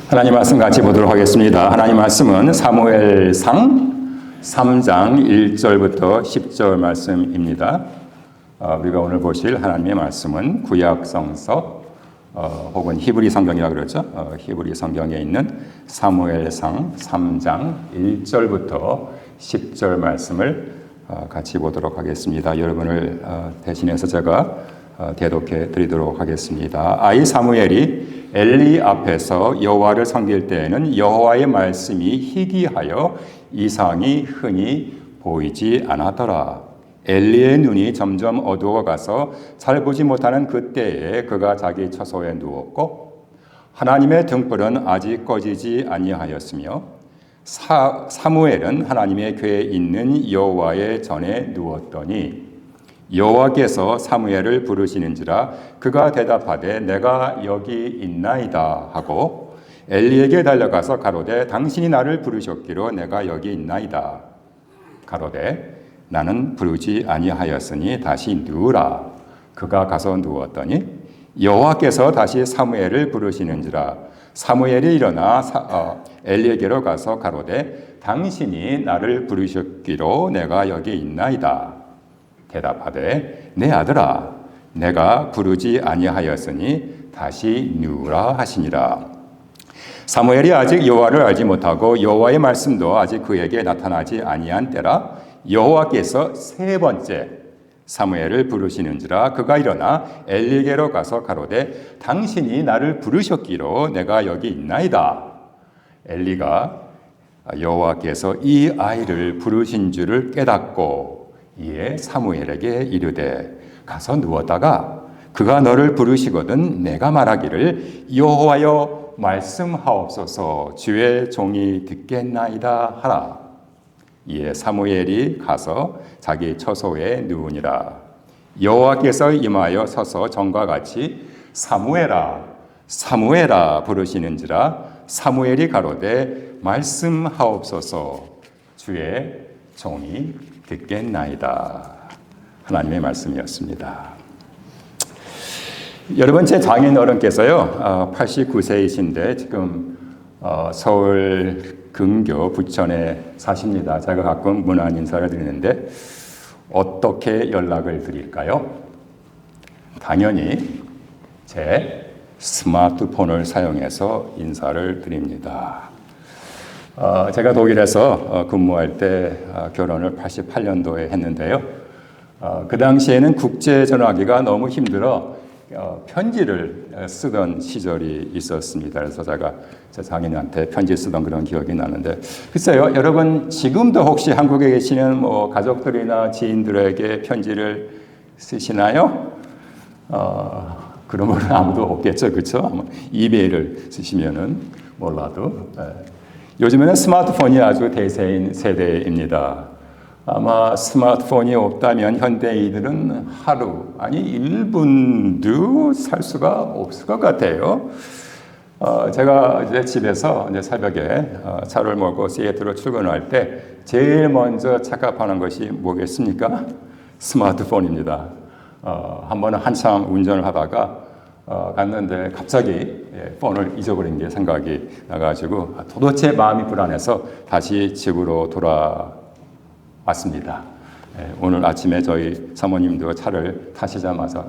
하나님 말씀 같이 보도록 하겠습니다. 하나님 말씀은 사무엘상 3장 1절부터 10절 말씀입니다. 우리가 오늘 보실 하나님의 말씀은 구약성서 혹은 히브리 성경이라고 그러죠. 히브리 성경에 있는 사무엘상 3장 1절부터 10절 말씀을 같이 보도록 하겠습니다. 여러분을 대신해서 제가 대독해 드리도록 하겠습니다. 아이 사무엘이 엘리 앞에서 여호와를 섬길 때에는 여호와의 말씀이 희귀하여 이상이 흔히 보이지 않았더라. 엘리의 눈이 점점 어두워가서 잘 보지 못하는 그때에 그가 자기 처소에 누웠고 하나님의 등불은 아직 꺼지지 아니하였으며 사무엘은 하나님의 궤에 있는 여호와의 전에 누웠더니 여호와께서 사무엘을 부르시는지라 그가 대답하되 내가 여기 있나이다 하고 엘리에게 달려가서 가로되 당신이 나를 부르셨기로 내가 여기 있나이다 가로되 나는 부르지 아니하였으니 다시 누우라. 그가 가서 누웠더니 여호와께서 다시 사무엘을 부르시는지라 사무엘이 일어나 엘리에게로 가서 가로되 당신이 나를 부르셨기로 내가 여기 있나이다 대답하되 내 아들아 내가 부르지 아니하였으니 다시 누우라 하시니라. 사무엘이 아직 여호와를 알지 못하고 여호와의 말씀도 아직 그에게 나타나지 아니한 때라 여호와께서 세 번째 사무엘을 부르시는지라 그가 일어나 엘리에게로 가서 가로되 당신이 나를 부르셨기로 내가 여기 있나이다. 엘리가 여호와께서 이 아이를 부르신 줄을 깨닫고 이에 사무엘에게 이르되 가서 누웠다가 그가 너를 부르시거든 내가 말하기를 여호와여 말씀하옵소서 주의 종이 듣겠나이다 하라. 이에 사무엘이 가서 자기 처소에 누우니라. 여호와께서 임하여 서서 전과 같이 사무엘아 사무엘아 부르시는지라 사무엘이 가로되 말씀하옵소서 주의 종이 듣겠나이다. 하나님의 말씀이었습니다. 여러분 제 장인 어른께서요 89세이신데 지금 서울 근교 부천에 사십니다. 제가 가끔 문안 인사를 드리는데 어떻게 연락을 드릴까요? 당연히 제 스마트폰을 사용해서 인사를 드립니다. 제가 독일에서 근무할 때 결혼을 88년도에 했는데요. 그 당시에는 국제전화기가 너무 힘들어 편지를 쓰던 시절이 있었습니다. 그래서 제가 제 장인한테 편지 쓰던 그런 기억이 나는데 글쎄요, 여러분 지금도 혹시 한국에 계시는 가족들이나 지인들에게 편지를 쓰시나요? 그런 분은 아무도 없겠죠, 그렇죠? 이메일을 쓰시면은 몰라도. 요즘에는 스마트폰이 아주 대세인 세대입니다. 아마 스마트폰이 없다면 현대인들은 하루, 아니 1분도 살 수가 없을 것 같아요. 제가 이제 집에서 이제 새벽에 차를 몰고 시애틀로 출근할 때 제일 먼저 착각하는 것이 뭐겠습니까? 스마트폰입니다. 한 번은 한참 운전을 하다가 갔는데 갑자기 폰을 잊어버린 게 생각이 나가지고 도대체 마음이 불안해서 다시 집으로 돌아왔습니다. 오늘 아침에 저희 사모님도 차를 타시자마자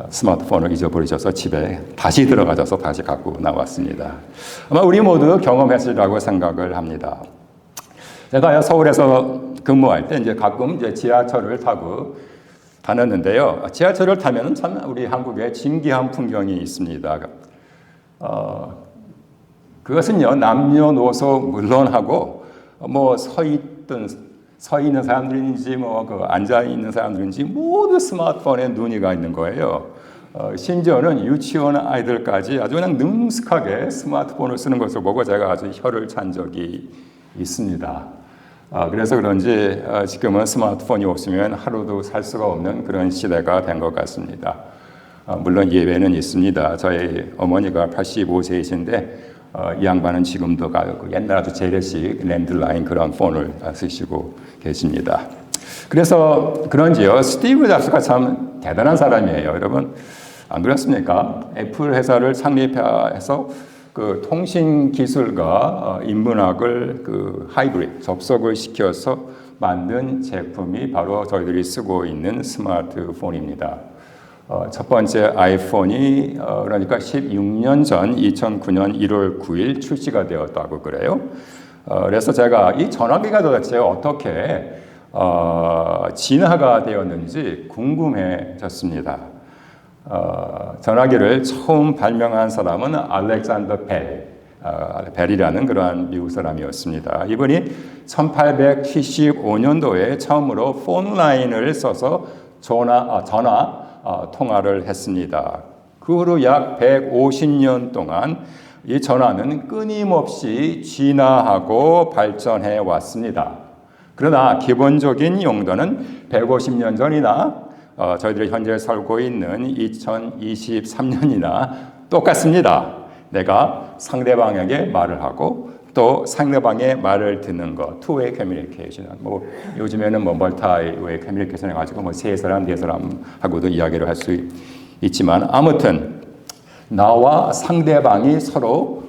스마트폰을 잊어버리셔서 집에 다시 들어가셔서 다시 갖고 나왔습니다. 아마 우리 모두 경험했으리라고 생각을 합니다. 제가 서울에서 근무할 때 이제 가끔 이제 지하철을 타고 다녔는데요. 지하철을 타면 참 우리 한국에 신기한 풍경이 있습니다. 그것은요, 남녀노소 물론하고, 서 있는 사람들인지, 앉아 있는 사람들인지 모두 스마트폰에 눈이 가 있는 거예요. 심지어는 유치원 아이들까지 아주 그냥 능숙하게 스마트폰을 쓰는 것을 보고 제가 아주 혀를 찬 적이 있습니다. 그래서 그런지 지금은 스마트폰이 없으면 하루도 살 수가 없는 그런 시대가 된 것 같습니다. 물론 예외는 있습니다. 저희 어머니가 85세이신데 이 양반은 지금도 옛날 아주 재래식 랜드라인 그런 폰을 쓰시고 계십니다. 그래서 그런지요, 스티브 잡스가 참 대단한 사람이에요. 여러분 안 그렇습니까? 애플 회사를 창립해서 그 통신 기술과 인문학을 그 하이브리드 접속을 시켜서 만든 제품이 바로 저희들이 쓰고 있는 스마트폰입니다. 첫 번째 아이폰이 그러니까 16년 전 2009년 1월 9일 출시가 되었다고 그래요. 그래서 제가 이 전화기가 도대체 어떻게 진화가 되었는지 궁금해졌습니다. 전화기를 처음 발명한 사람은 알렉산더 벨이라는 그러한 미국 사람이었습니다. 이분이 1875년도에 처음으로 폰라인을 써서 전화 통화를 했습니다. 그 후로 약 150년 동안 이 전화는 끊임없이 진화하고 발전해 왔습니다. 그러나 기본적인 용도는 150년 전이나 저희들이 현재 살고 있는 2023년이나 똑같습니다. 내가 상대방에게 말을 하고 또 상대방의 말을 듣는 것, two-way communication. 뭐 요즘에는 뭐 멀티-way communication 해가지고 뭐 세 사람, 네 사람하고도 이야기를 할 수 있지만 아무튼 나와 상대방이 서로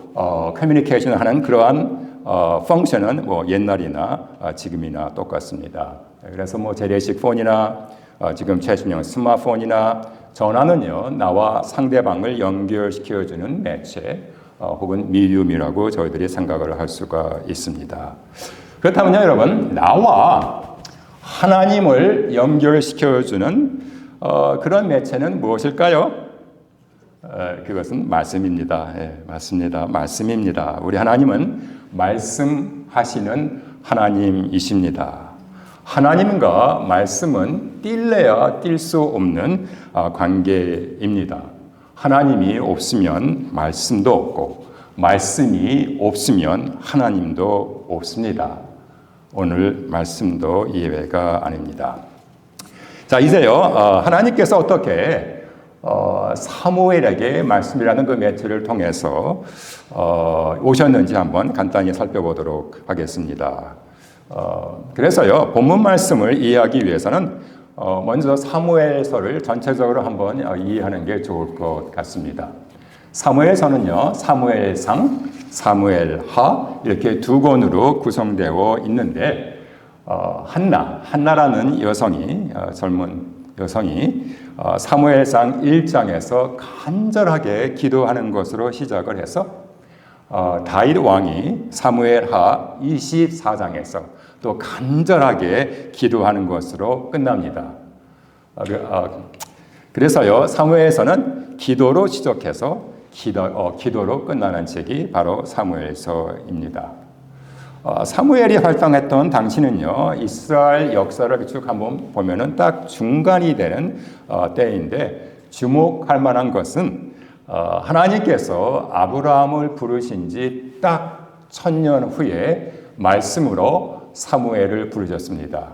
커뮤니케이션을 하는 그러한 펑션은 뭐 옛날이나 지금이나 똑같습니다. 그래서 뭐 재래식 폰이나 지금 최신형 스마트폰이나 전화는요, 나와 상대방을 연결시켜주는 매체 혹은 미디움이라고 저희들이 생각을 할 수가 있습니다. 그렇다면요, 여러분, 나와 하나님을 연결시켜주는 그런 매체는 무엇일까요? 그것은 말씀입니다. 맞습니다. 말씀입니다. 우리 하나님은 말씀하시는 하나님이십니다. 하나님과 말씀은 뛸래야 뛸 수 없는 관계입니다. 하나님이 없으면 말씀도 없고 말씀이 없으면 하나님도 없습니다. 오늘 말씀도 예외가 아닙니다. 자, 이제요, 하나님께서 어떻게 사무엘에게 말씀이라는 그 매체를 통해서 오셨는지 한번 간단히 살펴보도록 하겠습니다. 그래서요, 본문 말씀을 이해하기 위해서는 먼저 사무엘서를 전체적으로 한번 이해하는 게 좋을 것 같습니다. 사무엘서는요, 사무엘상, 사무엘하 이렇게 두 권으로 구성되어 있는데 한나라는 여성이 젊은 여성이 사무엘상 1장에서 간절하게 기도하는 것으로 시작을 해서 다윗 왕이 사무엘하 24장에서 또 간절하게 기도하는 것으로 끝납니다. 그래서요, 사무엘서는 기도로 시작해서 기도로 끝나는 책이 바로 사무엘서입니다. 사무엘이 활동했던 당시는요, 이스라엘 역사를 쭉 한번 보면은 딱 중간이 되는 때인데 주목할 만한 것은 하나님께서 아브라함을 부르신 지 딱 1000년 후에 말씀으로 사무엘을 부르셨습니다.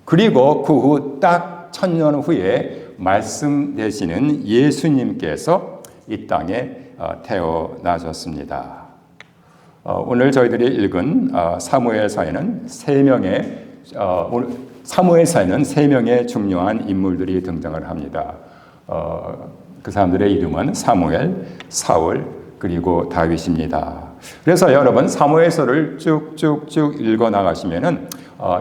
그리고 그 후 딱 1000년 후에 말씀 되시는 예수님께서 이 땅에 태어나셨습니다. 오늘 저희들이 읽은 사무엘서에는 세 명의 중요한 인물들이 등장을 합니다. 그 사람들의 이름은 사무엘, 사울, 그리고 다윗입니다. 그래서 여러분 사무엘서를 쭉쭉쭉 읽어 나가시면은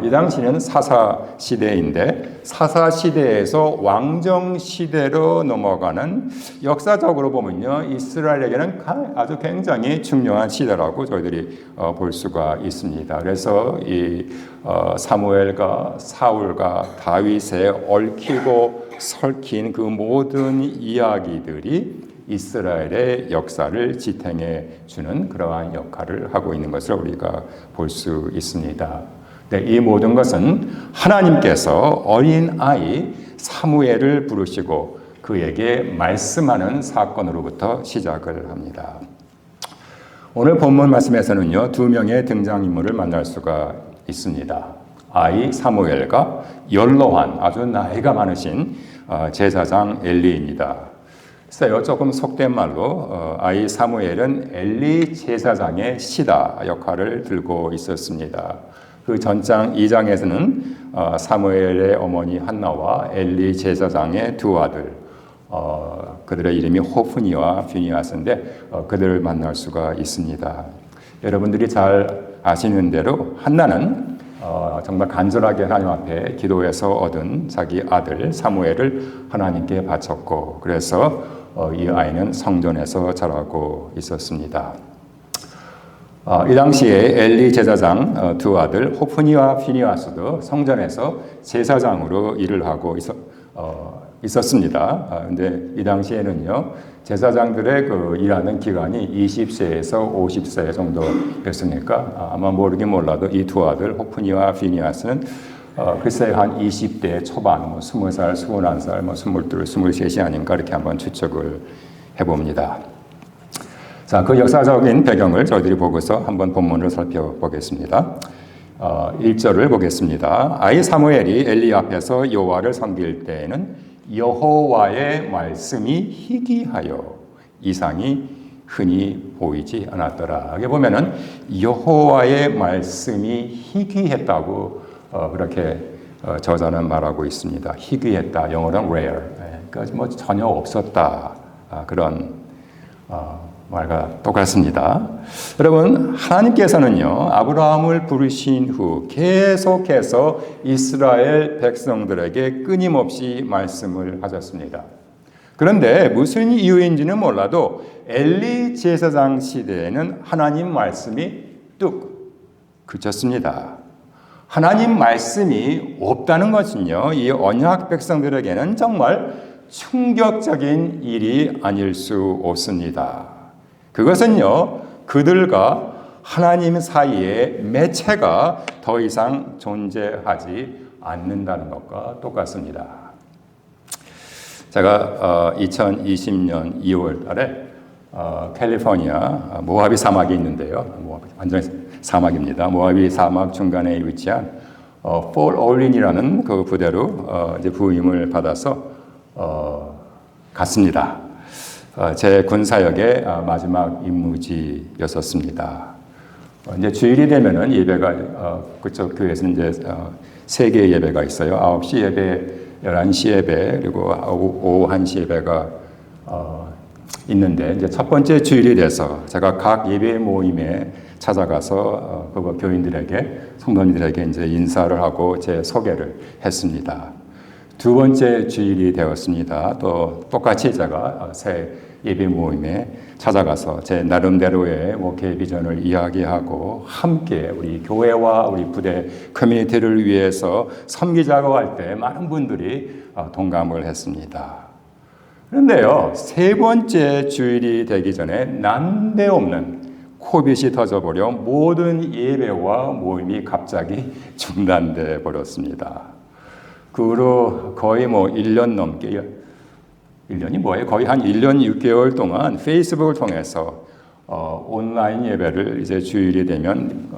이 당시는 사사 시대인데 사사 시대에서 왕정 시대로 넘어가는 역사적으로 보면요 이스라엘에게는 아주 굉장히 중요한 시대라고 저희들이 볼 수가 있습니다. 그래서 이 사무엘과 사울과 다윗에 얽히고 설킨 그 모든 이야기들이 이스라엘의 역사를 지탱해 주는 그러한 역할을 하고 있는 것을 우리가 볼 수 있습니다. 네, 이 모든 것은 하나님께서 어린 아이 사무엘을 부르시고 그에게 말씀하는 사건으로부터 시작을 합니다. 오늘 본문 말씀에서는요, 두 명의 등장인물을 만날 수가 있습니다. 아이 사무엘과 연로한 아주 나이가 많으신 제사장 엘리입니다. 글쎄요, 조금 속된 말로 아이 사무엘은 엘리 제사장의 시다 역할을 들고 있었습니다. 그 전장 2장에서는 사무엘의 어머니 한나와 엘리 제사장의 두 아들 그들의 이름이 호프니와 피니하스인데 그들을 만날 수가 있습니다. 여러분들이 잘 아시는 대로 한나는 정말 간절하게 하나님 앞에 기도해서 얻은 자기 아들 사무엘을 하나님께 바쳤고 그래서 이 아이는 성전에서 자라고 있었습니다. 이 당시에 엘리 제사장 두 아들 호프니와 피니하스도 성전에서 제사장으로 일을 하고 있었습니다. 근데 이 당시에는요, 제사장들의 그 일하는 기간이 20세에서 50세 정도였으니까 아마 모르긴 몰라도 이 두 아들 호프니와 피니하스는 글쎄 한 20대 초반, 20살, 21살, 22, 23이 아닌가 이렇게 한번 추측을 해봅니다. 자, 그 역사적인 배경을 저희들이 보고서 한번 본문을 살펴보겠습니다. 1절을 보겠습니다. 아이 사무엘이 엘리 앞에서 여호와를 섬길 때에는 여호와의 말씀이 희귀하여 이상이 흔히 보이지 않았더라. 여기 보면은 여호와의 말씀이 희귀했다고 그렇게 저자는 말하고 있습니다. 희귀했다. 영어로는 rare. 그러니까 뭐 전혀 없었다. 그런 말과 똑같습니다. 여러분, 하나님께서는요, 아브라함을 부르신 후 계속해서 이스라엘 백성들에게 끊임없이 말씀을 하셨습니다. 그런데 무슨 이유인지는 몰라도 엘리 제사장 시대에는 하나님 말씀이 뚝 그쳤습니다. 하나님 말씀이 없다는 것은요, 이 언약 백성들에게는 정말 충격적인 일이 아닐 수 없습니다. 그것은요, 그들과 하나님 사이에 매체가 더 이상 존재하지 않는다는 것과 똑같습니다. 제가 2020년 2월 달에 캘리포니아 모하비 사막이 있는데요. 완전 사막입니다. 모하비 사막 중간에 위치한 폴 올린이라는 그 부대로 이제 부임을 받아서 갔습니다. 제 군사역의 마지막 임무지였었습니다. 이제 주일이 되면은 예배가 그쪽 교회에서 이제 세 개의 예배가 있어요. 9시 예배, 11시 예배, 그리고 오후 1시 예배가 있는데 이제 첫 번째 주일이 돼서 제가 각 예배 모임에 찾아가서 그 교인들에게 성도님들에게 이제 인사를 하고 제 소개를 했습니다. 두 번째 주일이 되었습니다. 또 똑같이 제가 새 예배 모임에 찾아가서 제 나름대로의 목회 비전을 이야기하고 함께 우리 교회와 우리 부대 커뮤니티를 위해서 섬기자고 할 때 많은 분들이 동감을 했습니다. 그런데요, 세 번째 주일이 되기 전에 난데없는 코빗이 터져버려 모든 예배와 모임이 갑자기 중단돼 버렸습니다. 그 후로 거의 1년 넘게, 1년이 뭐예요? 거의 한 1년 6개월 동안 페이스북을 통해서 온라인 예배를 이제 주일이 되면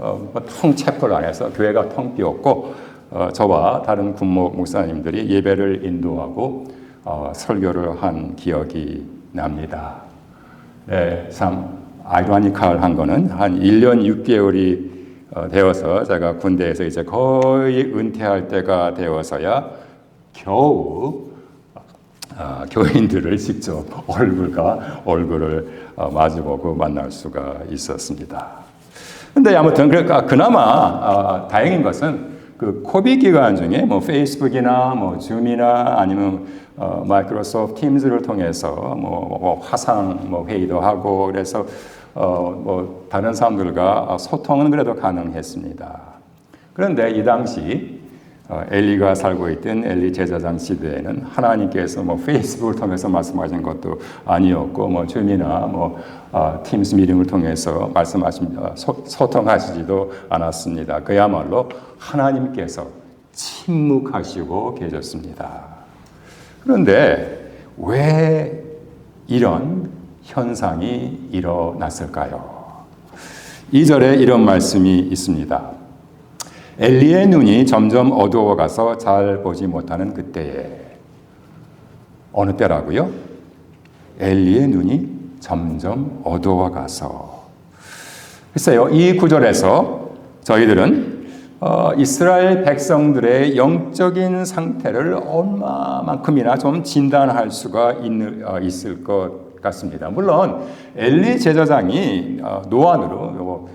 통 채플 안에서 교회가 텅 비었고 저와 다른 군목 목사님들이 예배를 인도하고 설교를 한 기억이 납니다. 네, 참 아이러니컬한 거는 한 1년 6개월이 되어서 제가 군대에서 이제 거의 은퇴할 때가 되어서야 겨우 교인들을 직접 얼굴과 얼굴을 마주보고 만날 수가 있었습니다. 근데 아무튼 그나마 다행인 것은 그 코비드 기간 중에 뭐 페이스북이나 뭐 줌이나 아니면 마이크로소프트 팀즈를 통해서 뭐 화상 뭐 회의도 하고 그래서 뭐 다른 사람들과 소통은 그래도 가능했습니다. 그런데 이 당시 엘리가 살고 있던 엘리 제사장 시대에는 하나님께서 뭐 페이스북을 통해서 말씀하신 것도 아니었고 뭐 줌이나 뭐 팀스 미팅을 통해서 소통하시지도 않았습니다. 그야말로 하나님께서 침묵하시고 계셨습니다. 그런데 왜 이런 현상이 일어났을까요? 2절에 이런 말씀이 있습니다. 엘리의 눈이 점점 어두워가서 잘 보지 못하는 그때에, 어느 때라고요? 엘리의 눈이 점점 어두워가서. 글쎄요, 이 구절에서 저희들은 이스라엘 백성들의 영적인 상태를 얼마만큼이나 좀 진단할 수가 있을 것 같습니다. 물론 엘리 제사장이 노안으로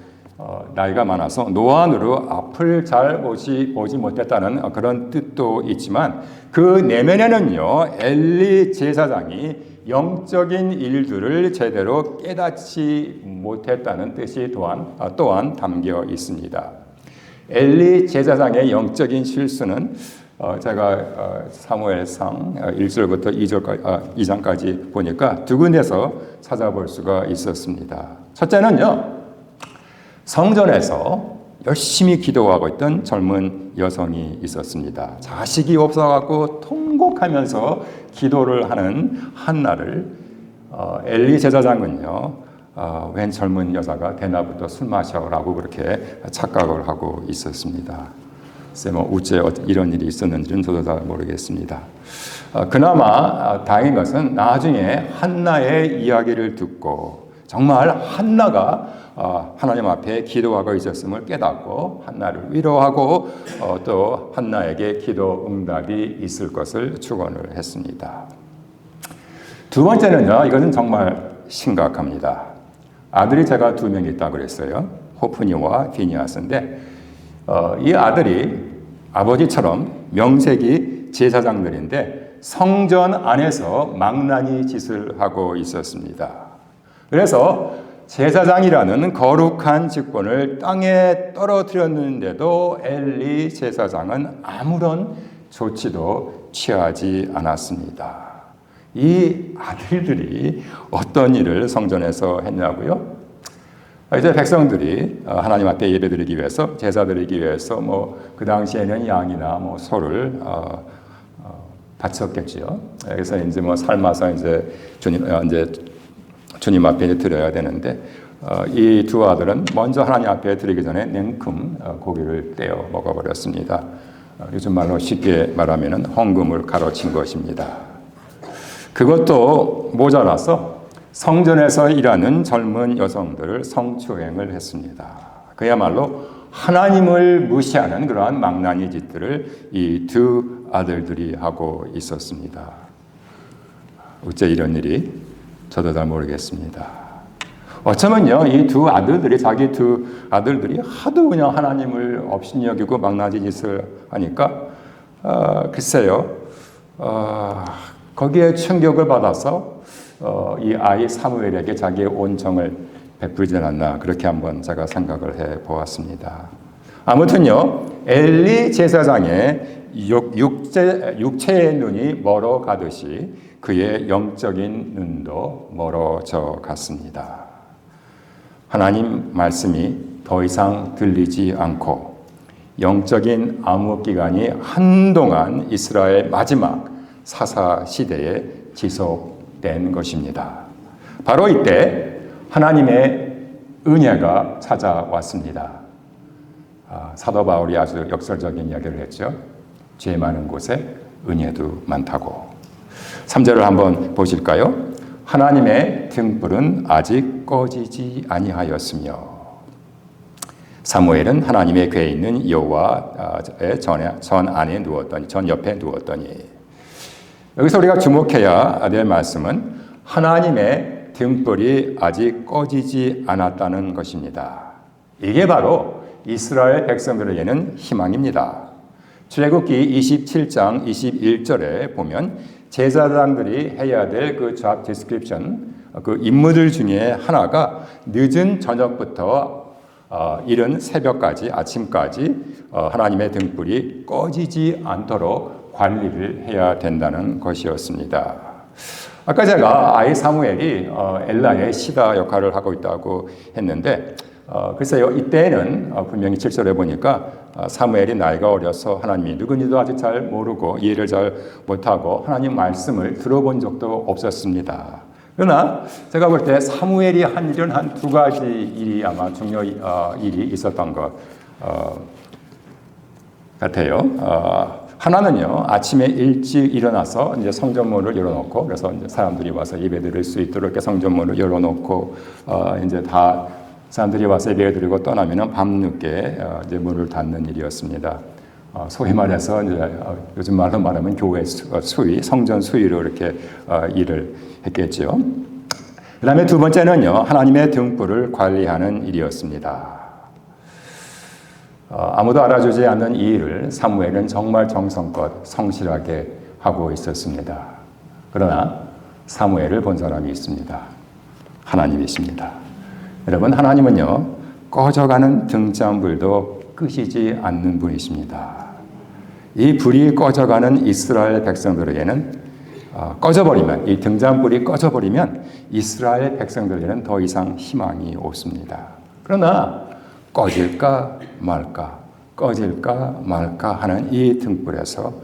나이가 많아서 노안으로 앞을 잘 보지 못했다는 그런 뜻도 있지만 그 내면에는요 엘리 제사장이 영적인 일들을 제대로 깨닫지 못했다는 뜻이 또한 담겨 있습니다. 엘리 제사장의 영적인 실수는 제가 사무엘상 1절부터 2장까지 보니까 두 군데서 찾아볼 수가 있었습니다. 첫째는요, 성전에서 열심히 기도하고 있던 젊은 여성이 있었습니다. 자식이 없어갖고 통곡하면서 기도를 하는 한나를 엘리 제사장은요, 웬 젊은 여자가 대낮부터 술 마셔라고 그렇게 착각을 하고 있었습니다. 글쎄 어째 이런 일이 있었는지는 저도 잘 모르겠습니다. 그나마 다행인 것은 나중에 한나의 이야기를 듣고 정말 한나가 하나님 앞에 기도하고 있었음을 깨닫고 한나를 위로하고 또 한나에게 기도 응답이 있을 것을 축원을 했습니다. 두 번째는요, 이것은 정말 심각합니다. 아들이 제가 2명 있다고 그랬어요. 호프니와 비니아스인데 이 아들이 아버지처럼 명색이 제사장들인데 성전 안에서 망나니 짓을 하고 있었습니다. 그래서 제사장이라는 거룩한 직분을 땅에 떨어뜨렸는데도 엘리 제사장은 아무런 조치도 취하지 않았습니다. 이 아들들이 어떤 일을 성전에서 했냐고요? 이제 백성들이 하나님 앞에 예배드리기 위해서 제사 드리기 위해서 그 당시에는 양이나 소를 바쳤겠지요. 그래서 이제 삶아서 이제 주님 앞에 드려야 되는데 이 두 아들은 먼저 하나님 앞에 드리기 전에 냉큼 고기를 떼어 먹어버렸습니다. 요즘 말로 쉽게 말하면 헌금을 가로챈 것입니다. 그것도 모자라서 성전에서 일하는 젊은 여성들을 성추행을 했습니다. 그야말로 하나님을 무시하는 그러한 망나니 짓들을 이 두 아들들이 하고 있었습니다. 어째 이런 일이 저도 잘 모르겠습니다. 어쩌면요, 이 두 아들들이 자기 두 아들들이 하도 그냥 하나님을 업신여기고 망나니 짓을 하니까 글쎄요, 거기에 충격을 받아서 이 아이 사무엘에게 자기의 온정을 베풀지 않았나 그렇게 한번 제가 생각을 해 보았습니다. 아무튼요, 엘리 제사장의 육체의 눈이 멀어가듯이 그의 영적인 눈도 멀어져 갔습니다. 하나님 말씀이 더 이상 들리지 않고 영적인 암흑기간이 한동안 이스라엘 마지막 사사 시대에 지속된 것입니다. 바로 이때 하나님의 은혜가 찾아왔습니다. 사도 바울이 아주 역설적인 이야기를 했죠. 죄 많은 곳에 은혜도 많다고. 3절을 한번 보실까요? 하나님의 등불은 아직 꺼지지 아니하였으며 사무엘은 하나님의 궤에 있는 여호와의 전 안에 누웠더니 전 옆에 누웠더니 여기서 우리가 주목해야 될 말씀은 하나님의 등불이 아직 꺼지지 않았다는 것입니다. 이게 바로 이스라엘 백성들에게는 희망입니다. 출애굽기 27장 21절에 보면 제사장들이 해야 될 그 job description, 그 임무들 중에 하나가 늦은 저녁부터 이른 새벽까지 아침까지 하나님의 등불이 꺼지지 않도록 관리를 해야 된다는 것이었습니다. 아까 제가 아이 사무엘이 엘라의 시다 역할을 하고 있다고 했는데 글쎄요, 이때는 분명히 7절에 보니까 사무엘이 나이가 어려서 하나님이 누군지도 아직 잘 모르고 이해를 잘 못하고 하나님 말씀을 들어본 적도 없었습니다. 그러나 제가 볼 때 사무엘이 한 일은 한 2가지 일이 아마 중요 일이 있었던 것 같아요. 하나는요, 아침에 일찍 일어나서 이제 성전문을 열어놓고, 그래서 이제 사람들이 와서 예배드릴 수 있도록 이렇게 성전문을 열어놓고, 이제 다 사람들이 와서 예배드리고 떠나면은 밤늦게 이제 문을 닫는 일이었습니다. 소위 말해서 이제 요즘 말로 말하면 교회 수위, 성전 수위로 이렇게 일을 했겠죠. 그다음에 두 번째는요, 하나님의 등불을 관리하는 일이었습니다. 아무도 알아주지 않는 이 일을 사무엘은 정말 정성껏 성실하게 하고 있었습니다. 그러나 사무엘을 본 사람이 있습니다. 하나님이십니다. 여러분, 하나님은요, 꺼져가는 등잔불도 끄시지 않는 분이십니다. 이 불이 꺼져가는 이스라엘 백성들에게는 꺼져버리면, 이 등잔불이 꺼져버리면 이스라엘 백성들에게는 더 이상 희망이 없습니다. 그러나 꺼질까 말까, 꺼질까 말까 하는 이 등불에서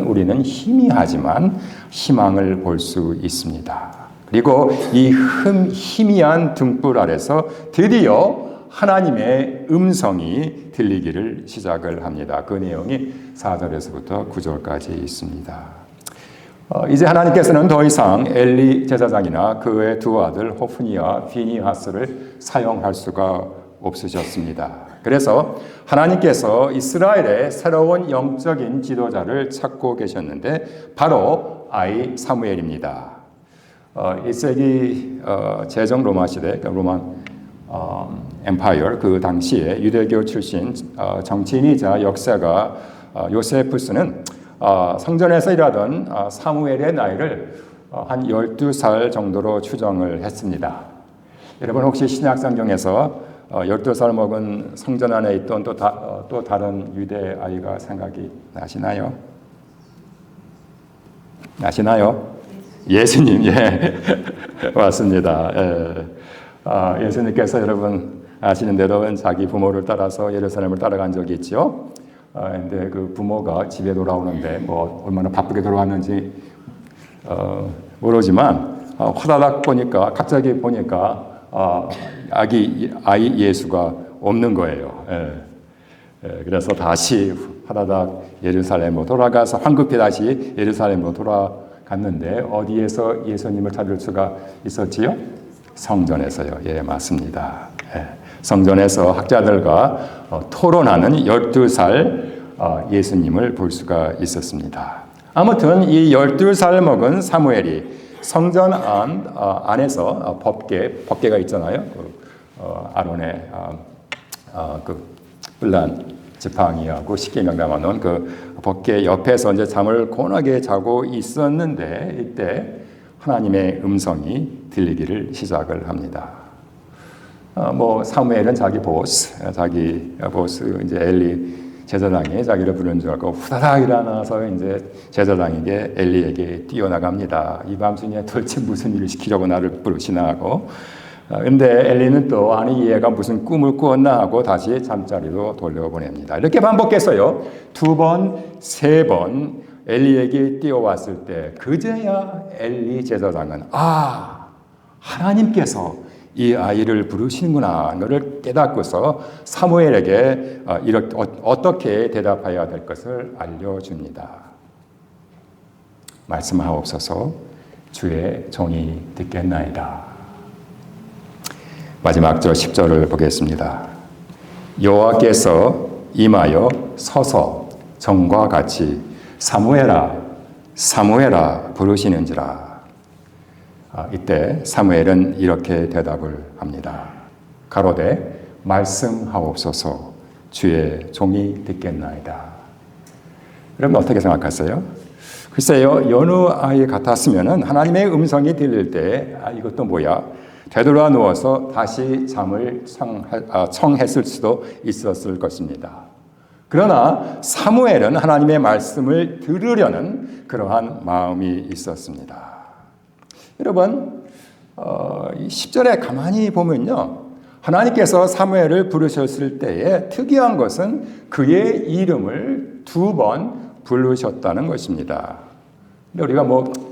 우리는 희미하지만 희망을 볼 수 있습니다. 그리고 이 희미한 등불 아래서 드디어 하나님의 음성이 들리기를 시작을 합니다. 그 내용이 4절에서부터 9절까지 있습니다. 이제 하나님께서는 더 이상 엘리 제사장이나 그의 두 아들 호프니와 비니하스를 사용할 수가 없으셨습니다. 그래서 하나님께서 이스라엘의 새로운 영적인 지도자를 찾고 계셨는데 바로 아이 사무엘입니다. 1세기 제정 로마 시대, 로만 엠파이어, 그 당시에 유대교 출신 정치인이자 역사가 요세푸스는 성전에서 일하던 사무엘의 나이를 한 12살 정도로 추정을 했습니다. 여러분 혹시 신약성경에서 12살 먹은 성전 안에 있던 또 다른 유대 아이가 생각이 나시나요? 예수님, 예. 맞습니다. 예. 예수님께서 여러분 아시는 대로 자기 부모를 따라서 예루살렘을 따라간 적이 있죠. 근데 그 부모가 집에 돌아오는데 뭐 얼마나 바쁘게 돌아왔는지 모르지만 화다닥 보니까 갑자기 보니까 아이 예수가 없는 거예요. 예. 그래서 다시 화다닥 예루살렘으로 돌아가서 황급히 다시 예루살렘으로 돌아갔는데 어디에서 예수님을 찾을 수가 있었지요? 성전에서요. 예, 맞습니다. 예. 성전에서 학자들과 토론하는 12살 예수님을 볼 수가 있었습니다. 아무튼 이 12살 먹은 사무엘이 성전 안에서 법궤가 있잖아요. 아론의 그 뿔난 지팡이하고 십계명 담아놓은 그 법궤 옆에서 이제 잠을 고운하게 자고 있었는데 이때 하나님의 음성이 들리기를 시작을 합니다. 사무엘은 자기 보스 이제 엘리 제사장이 자기를 부르는 줄 알고 후다닥 일어나서 이제 제사장에게 엘리에게 뛰어나갑니다. 이 밤중에 도대체 무슨 일을 시키려고 나를 부르시나 하고. 근데 엘리는 또 아니 얘가 무슨 꿈을 꾸었나 하고 다시 잠자리로 돌려보냅니다. 이렇게 반복해서요. 2번, 3번 엘리에게 뛰어왔을 때 그제야 엘리 제사장은 하나님께서 이 아이를 부르시는구나 너를 깨닫고서 사무엘에게 어떻게 대답해야 될 것을 알려줍니다. 말씀하옵소서 주의 종이 듣겠나이다. 마지막 절 10절을 보겠습니다. 여호와께서 임하여 서서 전과 같이 사무엘아 사무엘아 부르시는지라. 이때 사무엘은 이렇게 대답을 합니다. 가로되 말씀하옵소서 주의 종이 듣겠나이다. 여러분 어떻게 생각하세요? 글쎄요, 여느 아이 같았으면 하나님의 음성이 들릴 때 이것도 뭐야? 되돌아 누워서 다시 잠을 청했을 수도 있었을 것입니다. 그러나 사무엘은 하나님의 말씀을 들으려는 그러한 마음이 있었습니다. 여러분 10절에 가만히 보면요. 하나님께서 사무엘을 부르셨을 때에 특이한 것은 그의 이름을 2번 부르셨다는 것입니다. 근데 우리가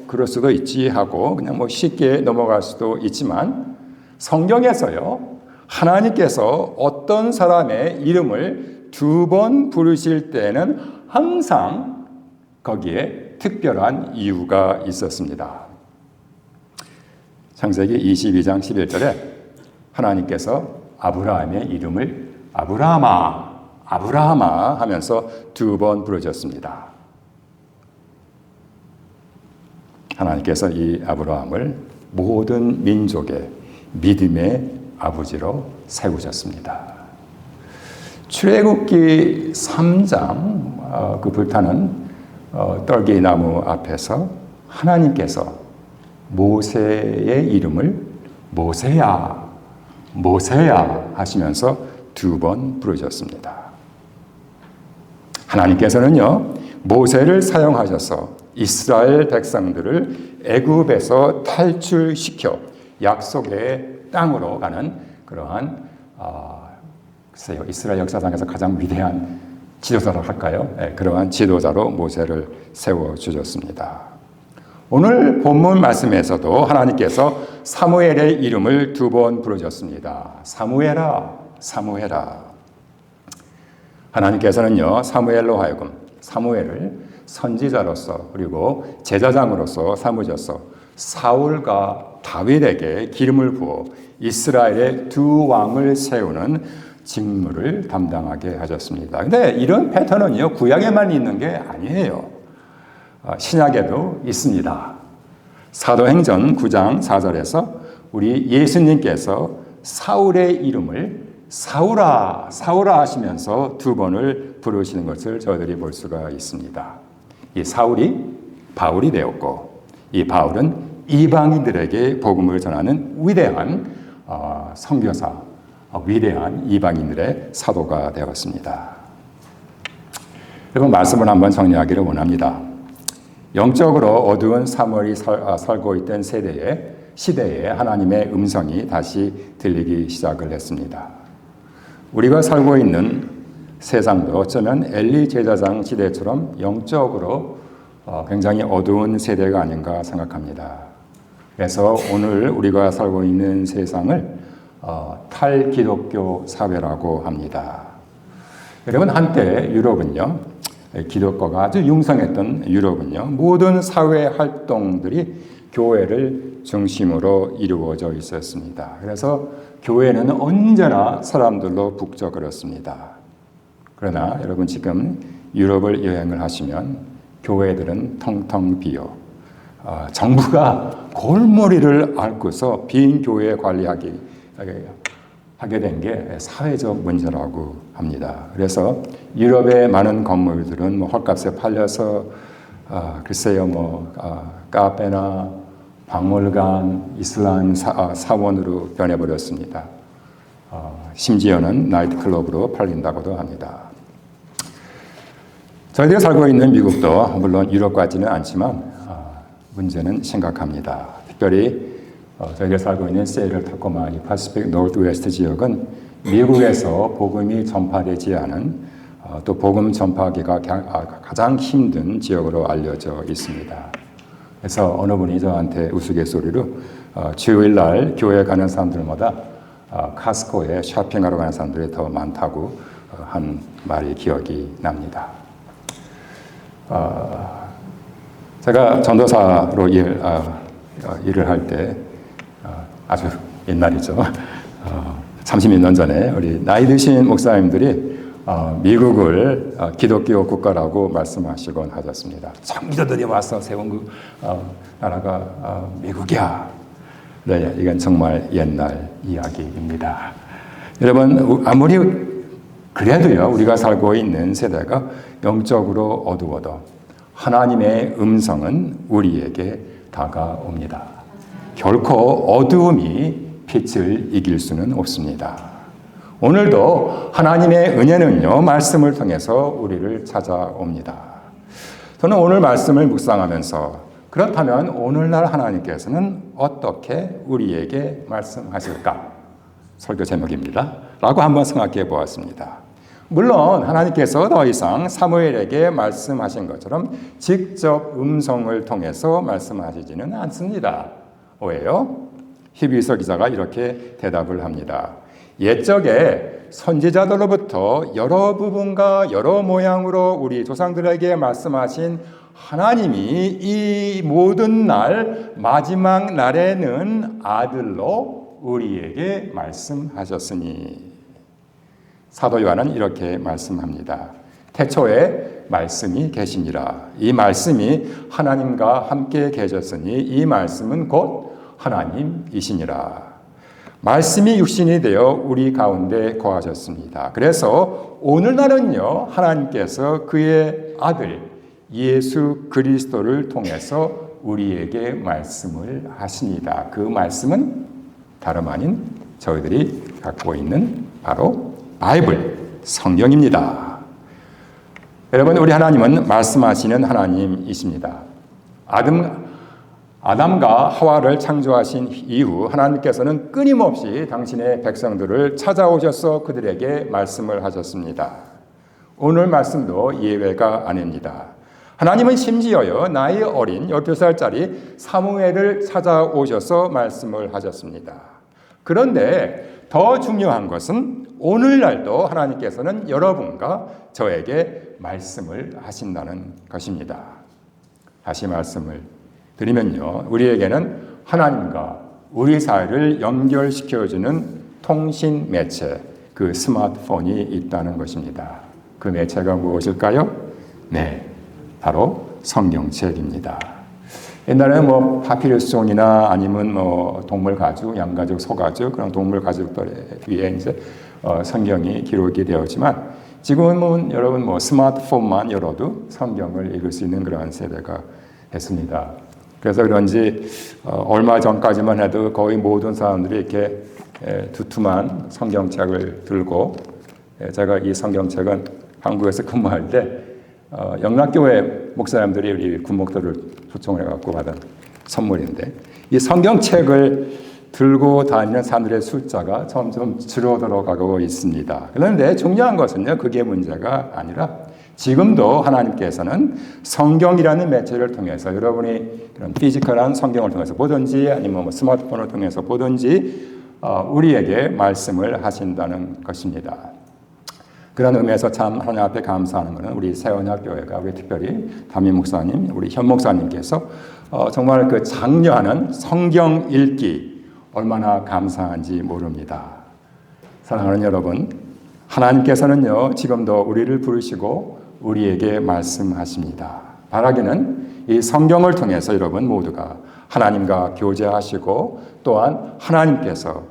그럴 수도 있지 하고 그냥 쉽게 넘어갈 수도 있지만 성경에서요. 하나님께서 어떤 사람의 이름을 2번 부르실 때는 항상 거기에 특별한 이유가 있었습니다. 창세기 22장 11절에 하나님께서 아브라함의 이름을 아브라함아 하면서 2번 부르셨습니다. 하나님께서 이 아브라함을 모든 민족의 믿음의 아버지로 세우셨습니다. 출애굽기 3장 그 불타는 떨기나무 앞에서 하나님께서 모세의 이름을 모세야 하시면서 2번 부르셨습니다. 하나님께서는요, 모세를 사용하셔서 이스라엘 백성들을 애굽에서 탈출시켜 약속의 땅으로 가는 그러한 글쎄요, 이스라엘 역사상에서 가장 위대한 지도자로 할까요? 네, 그러한 지도자로 모세를 세워주셨습니다. 오늘 본문 말씀에서도 하나님께서 사무엘의 이름을 2번 부르셨습니다. 사무엘아. 하나님께서는요, 사무엘로 하여금 사무엘을 선지자로서 그리고 제사장으로서 삼으셔서 사울과 다윗에게 기름을 부어 이스라엘의 2 왕을 세우는 직무를 담당하게 하셨습니다. 근데 이런 패턴은요, 구약에만 있는 게 아니에요. 신약에도 있습니다. 사도행전 9장 4절에서 우리 예수님께서 사울의 이름을 사울아 하시면서 2번을 부르시는 것을 저희들이 볼 수가 있습니다. 이 사울이 바울이 되었고, 이 바울은 이방인들에게 복음을 전하는 위대한 선교사, 위대한 이방인들의 사도가 되었습니다. 여러분, 말씀을 한번 정리하기를 원합니다. 영적으로 어두운 사무엘이 살고 있던 시대에 하나님의 음성이 다시 들리기 시작을 했습니다. 우리가 살고 있는 세상도 어쩌면 엘리 제사장 시대처럼 영적으로 굉장히 어두운 세대가 아닌가 생각합니다. 그래서 오늘 우리가 살고 있는 세상을 탈기독교 사회라고 합니다. 여러분, 한때 유럽은요, 기독교가 아주 융성했던 유럽은요, 모든 사회 활동들이 교회를 중심으로 이루어져 있었습니다. 그래서 교회는 언제나 사람들로 북적거렸습니다. 그러나 여러분, 지금 유럽을 여행을 하시면 교회들은 텅텅 비어 정부가 골머리를 앓고서 빈 교회 관리하게 된 게 사회적 문제라고 합니다. 그래서 유럽의 많은 건물들은 헐값에 팔려서 글쎄요, 카페나 박물관, 이슬람 사원으로 변해버렸습니다. 심지어는 나이트클럽으로 팔린다고도 합니다. 저희들이 살고 있는 미국도 물론 유럽 같지는 않지만 문제는 심각합니다. 특별히 저희가 살고 있는 세일을 타코마 이 파시픽 노스웨스트 지역은 미국에서 복음이 전파되지 않은 또 복음 전파하기가 가장 힘든 지역으로 알려져 있습니다. 그래서 어느 분이 저한테 우스갯소리로 주일날 교회 가는 사람들마다 카스코에 쇼핑하러 가는 사람들이 더 많다고 한 말이 기억이 납니다. 제가 전도사로 일을 할 때 아주 옛날이죠. 30몇 년 전에 우리 나이 드신 목사님들이 미국을 기독교 국가라고 말씀하시곤 하셨습니다. 장기자들이 와서 세운 그 나라가 미국이야. 네, 이건 정말 옛날 이야기입니다. 여러분, 아무리 그래도요, 우리가 살고 있는 세대가 영적으로 어두워도 하나님의 음성은 우리에게 다가옵니다. 결코 어두움이 빛을 이길 수는 없습니다. 오늘도 하나님의 은혜는요, 말씀을 통해서 우리를 찾아옵니다. 저는 오늘 말씀을 묵상하면서 그렇다면 오늘날 하나님께서는 어떻게 우리에게 말씀하실까? 설교 제목입니다. 라고 한번 생각해 보았습니다. 물론 하나님께서 더 이상 사무엘에게 말씀하신 것처럼 직접 음성을 통해서 말씀하시지는 않습니다. 왜요? 히브리서 기자가 이렇게 대답을 합니다. 옛적에 선지자들로부터 여러 부분과 여러 모양으로 우리 조상들에게 말씀하신 하나님이 이 모든 날 마지막 날에는 아들로 우리에게 말씀하셨으니. 사도 요한은 이렇게 말씀합니다. 태초에 말씀이 계시니라. 이 말씀이 하나님과 함께 계셨으니 이 말씀은 곧 하나님이시니라. 말씀이 육신이 되어 우리 가운데 거하셨습니다. 그래서 오늘날은요, 하나님께서 그의 아들 예수 그리스도를 통해서 우리에게 말씀을 하십니다. 그 말씀은 다름 아닌 저희들이 갖고 있는 바로 바이블, 성경입니다. 여러분, 우리 하나님은 말씀하시는 하나님이십니다. 아담과 하와를 창조하신 이후 하나님께서는 끊임없이 당신의 백성들을 찾아오셔서 그들에게 말씀을 하셨습니다. 오늘 말씀도 예외가 아닙니다. 하나님은 심지어요, 나이 어린 12살짜리 사무엘을 찾아오셔서 말씀을 하셨습니다. 그런데 더 중요한 것은 오늘날도 하나님께서는 여러분과 저에게 말씀을 하신다는 것입니다. 다시 말씀을 드리면요, 우리에게는 하나님과 우리 사이를 연결시켜주는 통신 매체, 그 스마트폰이 있다는 것입니다. 그 매체가 무엇일까요? 네, 바로 성경책입니다. 옛날에는 뭐 파피루스종이나 아니면 뭐 동물 가죽, 양 가죽, 소 가죽 그런 동물 가죽들 위에 이제 성경이 기록이 되었지만 지금은 여러분 뭐 스마트폰만 열어도 성경을 읽을 수 있는 그런 세대가 됐습니다. 그래서 그런지 얼마 전까지만 해도 거의 모든 사람들이 이렇게 두툼한 성경책을 들고, 제가 이 성경책은 한국에서 근무할 때 영락교회 목사님들이 우리 군목들을 초청을 해갖고 받은 선물인데, 이 성경책을 들고 다니는 사람들의 숫자가 점점 줄어들어 가고 있습니다. 그런데 중요한 것은요, 그게 문제가 아니라 지금도 하나님께서는 성경이라는 매체를 통해서 여러분이 그런 피지컬한 성경을 통해서 보든지 아니면 뭐 스마트폰을 통해서 보든지 우리에게 말씀을 하신다는 것입니다. 그런 의미에서 참 하나님 앞에 감사하는 것은 우리 새언약교회가, 우리 특별히 담임 목사님, 우리 현 목사님께서 정말 그 장려하는 성경 읽기 얼마나 감사한지 모릅니다. 사랑하는 여러분, 하나님께서는요, 지금도 우리를 부르시고 우리에게 말씀하십니다. 바라기는 이 성경을 통해서 여러분 모두가 하나님과 교제하시고 또한 하나님께서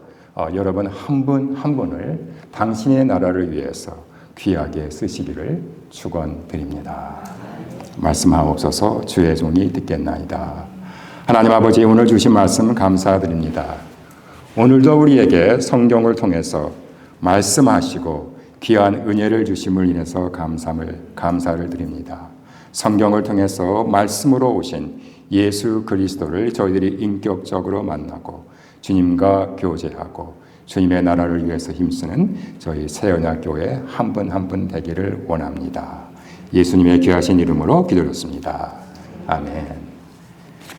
여러분 한 분 한 분을 당신의 나라를 위해서 귀하게 쓰시기를 축원드립니다. 말씀하옵소서. 주의 종이 듣겠나이다. 하나님 아버지, 오늘 주신 말씀 감사드립니다. 오늘도 우리에게 성경을 통해서 말씀하시고 귀한 은혜를 주심을 인해서 감사를 드립니다. 성경을 통해서 말씀으로 오신 예수 그리스도를 저희들이 인격적으로 만나고 주님과 교제하고 주님의 나라를 위해서 힘쓰는 저희 새언약교회 한 분 한 분 되기를 원합니다. 예수님의 귀하신 이름으로 기도드렸습니다. 아멘.